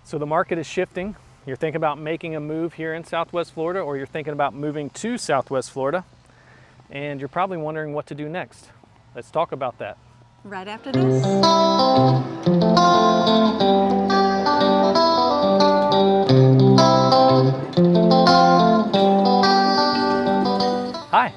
So the market is shifting. You're thinking about making a move here in Southwest Florida, or you're thinking about moving to Southwest Florida, and you're probably wondering what to do next. Let's talk about that. Right after this. Hi,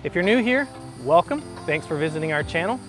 if you're new here, welcome. Thanks for visiting our channel.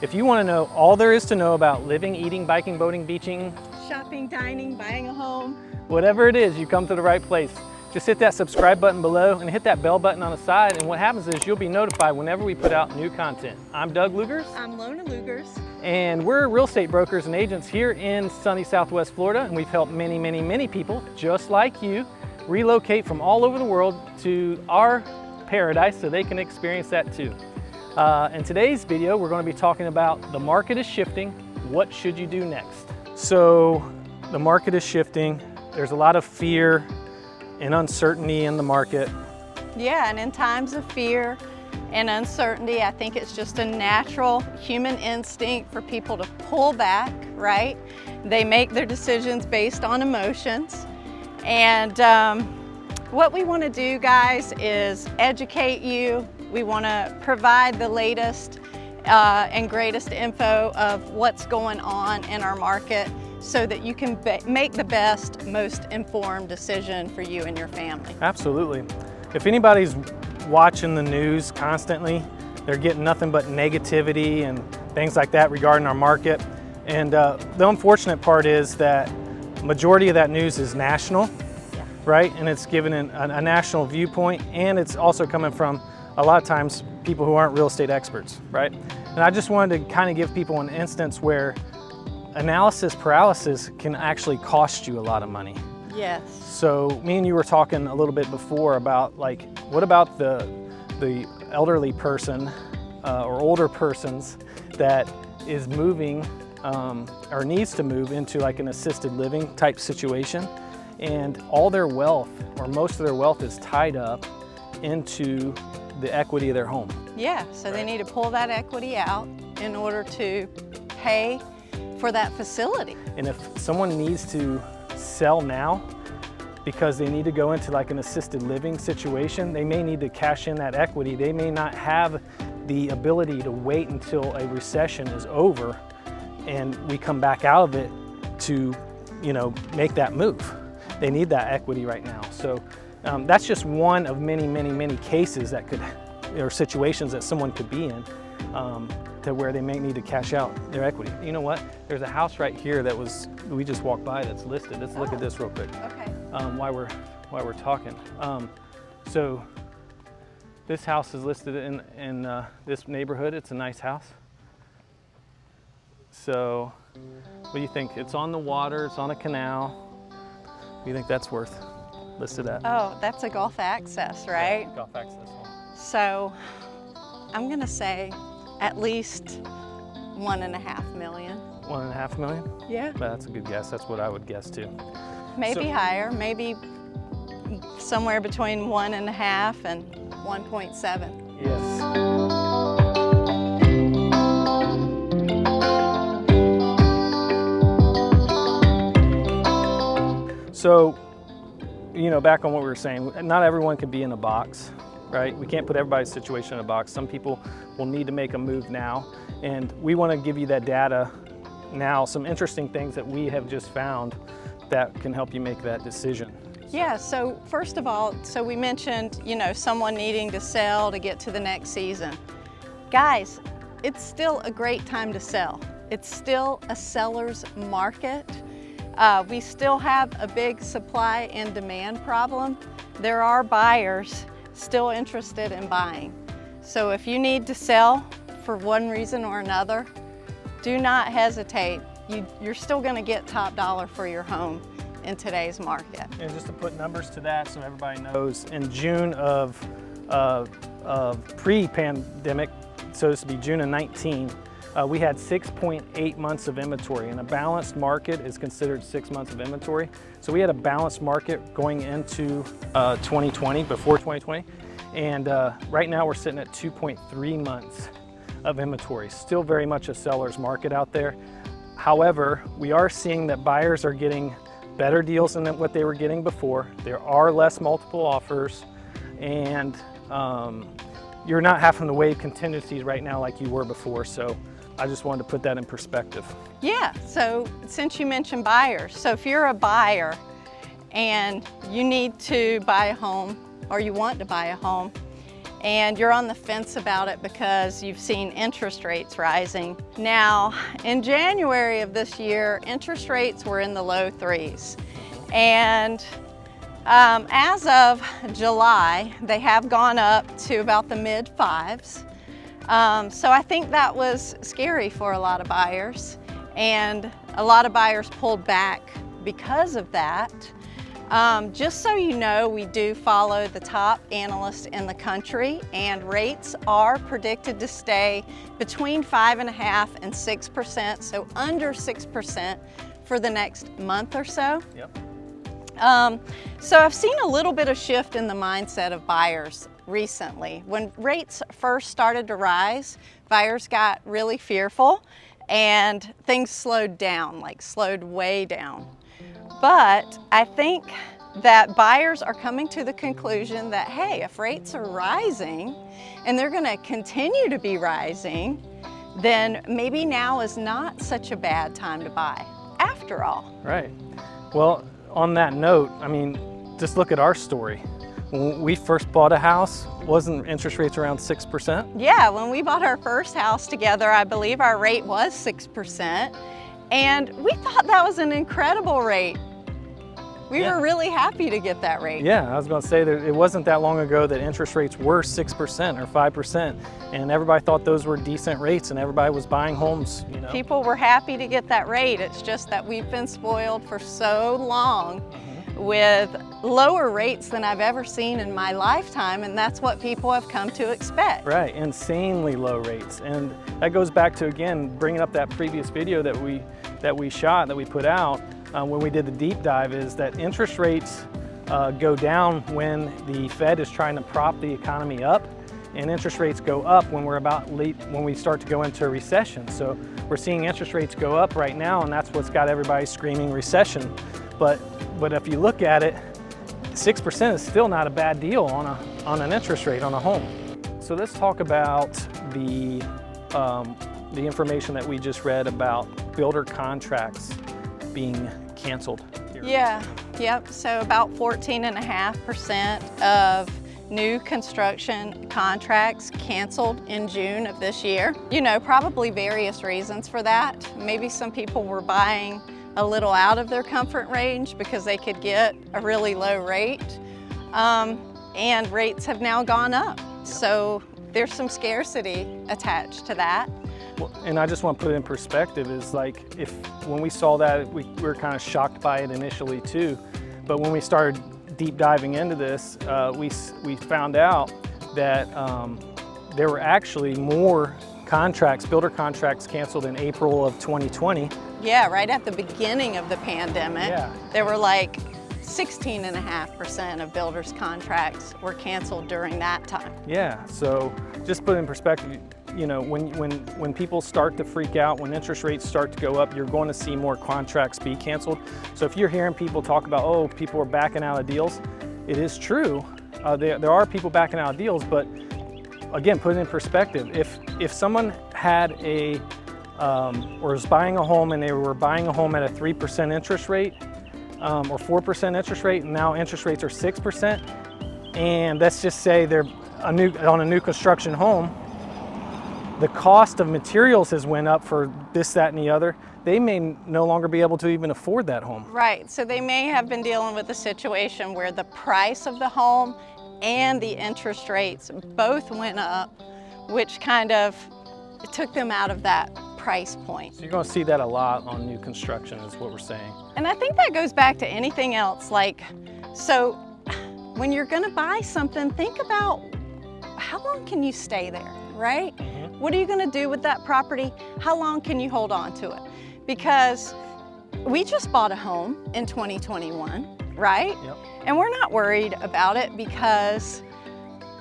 If you want to know all there is to know about living, eating, biking, boating, beaching, Shopping, dining, buying a home. whatever it is, you come to the right place. Just hit that subscribe button below and hit that bell button on the side, and what happens is you'll be notified whenever we put out new content. I'm Doug Lugers. I'm Lona Lugers. And we're real estate brokers and agents here in sunny Southwest Florida, and we've helped many people just like you relocate from all over the world to our paradise so they can experience that too. In today's video, we're going to be talking about the market is shifting. What should you do next? So the market is shifting. There's a lot of fear and uncertainty in the market. Yeah, and in times of fear and uncertainty, I think it's just a natural human instinct for people to pull back, right? They make their decisions based on emotions. And what we want to do, guys, is educate you. We want to provide the latest and greatest info of what's going on in our market so that you can make the best, most informed decision for you and your family. Absolutely. If anybody's watching the news constantly, they're getting nothing but negativity and things like that regarding our market. And the unfortunate part is that majority of that news is national, right? And it's given a national viewpoint, and it's also coming from a lot of times people who aren't real estate experts, right? And I just wanted to kind of give people an instance where analysis paralysis can actually cost you a lot of money. Yes. So me and you were talking a little bit before about, like, what about the elderly person or older persons that is moving or needs to move into like an assisted living type situation, and all their wealth or most of their wealth is tied up into the equity of their home. Yeah, so they need to pull that equity out in order to pay for that facility. And if someone needs to sell now because they need to go into like an assisted living situation, they may need to cash in that equity. They may not have the ability to wait until a recession is over and we come back out of it to, you know, make that move. They need that equity right now. So that's just one of many cases that could, or situations that someone could be in to where they may need to cash out their equity. You know what? There's a house right here that we just walked by that's listed. Let's look at this real quick. Okay. While we're talking. So this house is listed in this neighborhood. It's a nice house. So what do you think? It's on the water, it's on a canal. What do you think that's worth listed at? Oh, that's a Gulf Access, right? Yeah, Gulf Access. So I'm gonna say at least $1.5 million. $1.5 million? Yeah. That's a good guess. That's what I would guess too. Maybe higher, maybe somewhere between 1.5 and 1.7. Yes. So, you know, back on what we were saying, not everyone can be in a box, right? We can't put everybody's situation in a box. Some people will need to make a move now, and we want to give you that data now, some interesting things that we have just found that can help you make that decision. Yeah, so first of all, so we mentioned, you know, someone needing to sell to get to the next season. Guys, it's still a great time to sell. It's still a seller's market. We still have a big supply and demand problem. There are buyers still interested in buying. So if you need to sell for one reason or another, do not hesitate. You're still going to get top dollar for your home in today's market. And just to put numbers to that so everybody knows, in June of pre-pandemic, so this would be June of 19, we had 6.8 months of inventory, and a balanced market is considered 6 months of inventory. So we had a balanced market going into 2020, before 2020, and right now we're sitting at 2.3 months of inventory. Still very much a seller's market out there. However, we are seeing that buyers are getting better deals than what they were getting before. There are less multiple offers, and you're not having to waive contingencies right now like you were before. So I just wanted to put that in perspective. Yeah, so since you mentioned buyers, so if you're a buyer and you need to buy a home, or you want to buy a home, and you're on the fence about it because you've seen interest rates rising. Now, in January of this year, interest rates were in the low 3s. And as of July, they have gone up to about the mid 5s. So I think that was scary for a lot of buyers. And a lot of buyers pulled back because of that. Just so you know, we do follow the top analysts in the country, and rates are predicted to stay between 5.5% and 6%, so under 6% for the next month or so. Yep. So I've seen a little bit of shift in the mindset of buyers recently. When rates first started to rise, buyers got really fearful and things slowed down, like slowed way down. But I think that buyers are coming to the conclusion that, hey, if rates are rising and they're going to continue to be rising, then maybe now is not such a bad time to buy after all. Right. Well, on that note, I mean, just look at our story. When we first bought a house, wasn't interest rates around 6%? Yeah, when we bought our first house together, I believe our rate was 6%. And we thought that was an incredible rate. We were really happy to get that rate. Yeah, I was going to say that it wasn't that long ago that interest rates were 6% or 5%, and everybody thought those were decent rates, and everybody was buying homes, you know. People were happy to get that rate. It's just that we've been spoiled for so long with lower rates than I've ever seen in my lifetime, and that's what people have come to expect. Right, insanely low rates. And that goes back to, again, bringing up that previous video that we put out when we did the deep dive, is that interest rates go down when the Fed is trying to prop the economy up, and interest rates go up when when we start to go into a recession. So we're seeing interest rates go up right now, and that's what's got everybody screaming recession. But if you look at it, 6% is still not a bad deal on an interest rate on a home. So let's talk about the information that we just read about builder contracts being canceled. Yep. So about 14.5% of new construction contracts canceled in June of this year. You know, probably various reasons for that. Maybe some people were buying a little out of their comfort range because they could get a really low rate, and rates have now gone up. So there's some scarcity attached to that. Well, and I just want to put it in perspective, is like, when we saw that, we were kind of shocked by it initially too, but when we started deep diving into this, we found out that there were actually more builder contracts canceled in April of 2020. Yeah, right at the beginning of the pandemic. Yeah. There were like 16.5% of builders' contracts were canceled during that time. Yeah, so just put it in perspective, you know, when people start to freak out, when interest rates start to go up, you're going to see more contracts be canceled. So if you're hearing people talk about, oh, people are backing out of deals, it is true. There are people backing out of deals, but again, put it in perspective. If someone had or was buying a home and they were buying a home at a 3% interest rate or 4% interest rate, and now interest rates are 6%, and let's just say they're on a new construction home, the cost of materials has went up for this, that, and the other, they may no longer be able to even afford that home. Right, so they may have been dealing with a situation where the price of the home and the interest rates both went up, which kind of took them out of that price point. So you're going to see that a lot on new construction, is what we're saying. And I think that goes back to anything else. Like, so when you're going to buy something, think about how long can you stay there, right? Mm-hmm. What are you going to do with that property? How long can you hold on to it? Because we just bought a home in 2021, right? Yep. And we're not worried about it because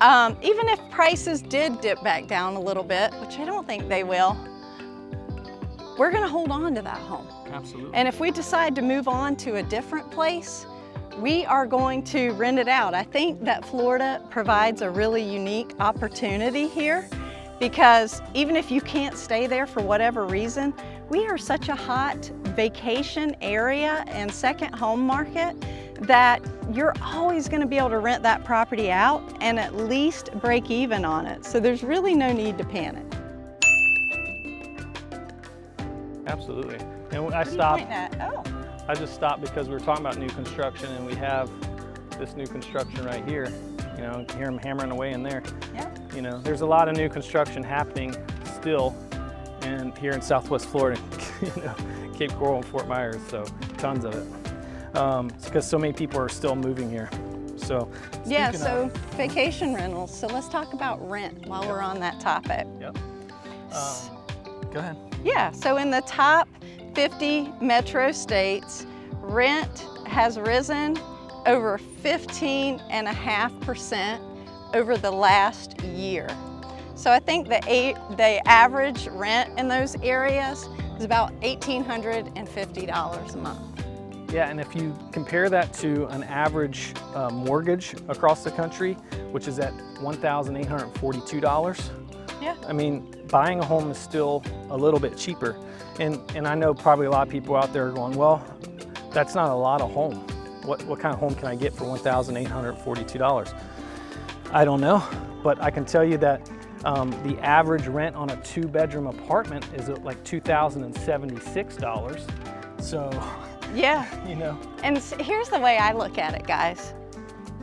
even if prices did dip back down a little bit, which I don't think they will, we're gonna hold on to that home. Absolutely. And if we decide to move on to a different place, we are going to rent it out. I think that Florida provides a really unique opportunity here, because even if you can't stay there for whatever reason, we are such a hot vacation area and second home market that you're always going to be able to rent that property out and at least break even on it. So there's really no need to panic. Absolutely. And I stopped. Oh. I just stopped because we were talking about new construction, and we have this new construction right here. You know, you can hear them hammering away in there. Yeah. You know, there's a lot of new construction happening still, and here in Southwest Florida, you know, Cape Coral and Fort Myers, so tons of it. It's because so many people are still moving here. So yeah, so vacation rentals. So let's talk about rent while we're on that topic. Yep. Go ahead. Yeah, so in the top 50 metro states, rent has risen over 15.5% over the last year. So I think the average rent in those areas is about $1,850 a month. Yeah, and if you compare that to an average mortgage across the country, which is at $1,842, yeah. I mean, buying a home is still a little bit cheaper. And I know probably a lot of people out there are going, well, that's not a lot of home. What kind of home can I get for $1,842? I don't know, but I can tell you that the average rent on a 2-bedroom apartment is at like $2,076. So, yeah, you know. And here's the way I look at it, guys.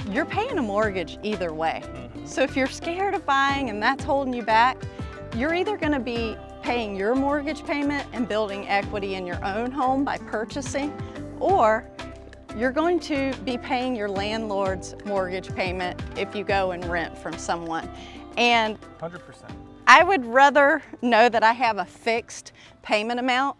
You're paying a mortgage either way. Mm-hmm. So if you're scared of buying and that's holding you back, you're either going to be paying your mortgage payment and building equity in your own home by purchasing, or you're going to be paying your landlord's mortgage payment if you go and rent from someone. And 100%. I would rather know that I have a fixed payment amount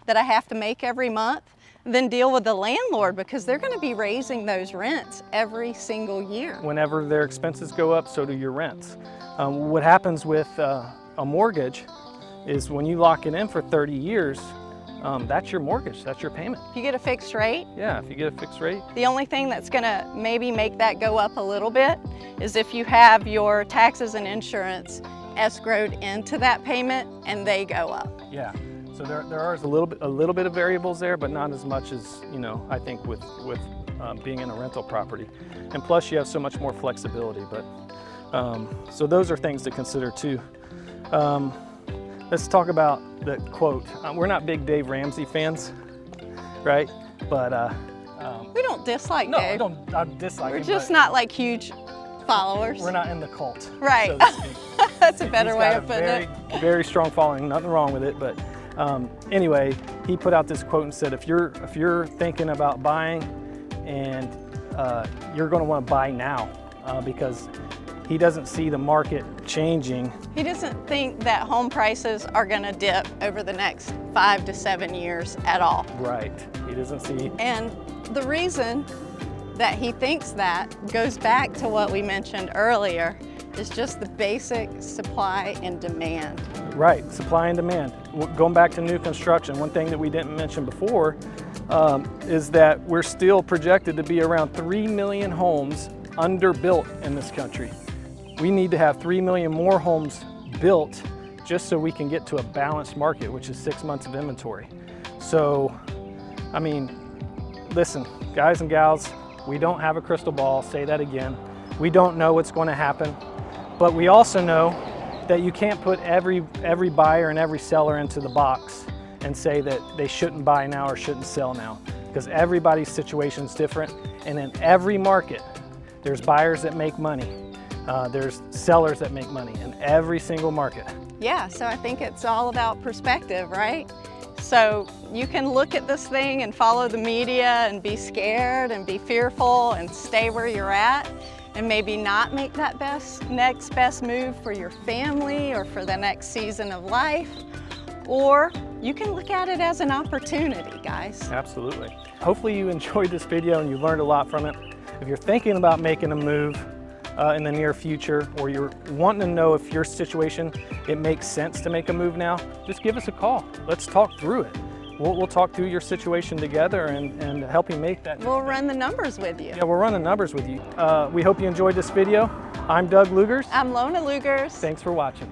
that I have to make every month than deal with the landlord, because they're going to be raising those rents every single year. Whenever their expenses go up, so do your rents. What happens with a mortgage is when you lock it in for 30 years, that's your mortgage, that's your payment. If you get a fixed rate? Yeah, if you get a fixed rate. The only thing that's gonna maybe make that go up a little bit is if you have your taxes and insurance escrowed into that payment and they go up. Yeah, so there are a little bit of variables there, but not as much as, you know, I think with being in a rental property. And plus you have so much more flexibility, but so those are things to consider too. Let's talk about the quote. We're not big Dave Ramsey fans, right? But we don't dislike Dave. No, I dislike him. We're just not like huge followers. We're not in the cult, right? So to speak. That's a better way of putting it. Very strong following. Nothing wrong with it, but anyway, he put out this quote and said, if you're thinking about buying, and you're going to want to buy now, because he doesn't see the market changing. He doesn't think that home prices are going to dip over the next 5 to 7 years at all. Right, he doesn't see. And the reason that he thinks that goes back to what we mentioned earlier, is just the basic supply and demand. Right, supply and demand. Going back to new construction, one thing that we didn't mention before is that we're still projected to be around 3 million homes underbuilt in this country. We need to have 3 million more homes built just so we can get to a balanced market, which is 6 months of inventory. So, I mean, listen, guys and gals, we don't have a crystal ball, say that again. We don't know what's going to happen, but we also know that you can't put every buyer and every seller into the box and say that they shouldn't buy now or shouldn't sell now, because everybody's situation is different, and in every market, there's buyers that make money. There's sellers that make money in every single market. Yeah, so I think it's all about perspective, right? So you can look at this thing and follow the media and be scared and be fearful and stay where you're at and maybe not make that next best move for your family or for the next season of life. Or you can look at it as an opportunity, guys. Absolutely. Hopefully you enjoyed this video and you learned a lot from it. If you're thinking about making a move, in the near future, or you're wanting to know if your situation, it makes sense to make a move now, just give us a call. Let's talk through it. We'll talk through your situation together and help you make that. We'll run the numbers with you. Yeah, we'll run the numbers with you. We hope you enjoyed this video. I'm Doug Lugers. I'm Lona Lugers. Thanks for watching.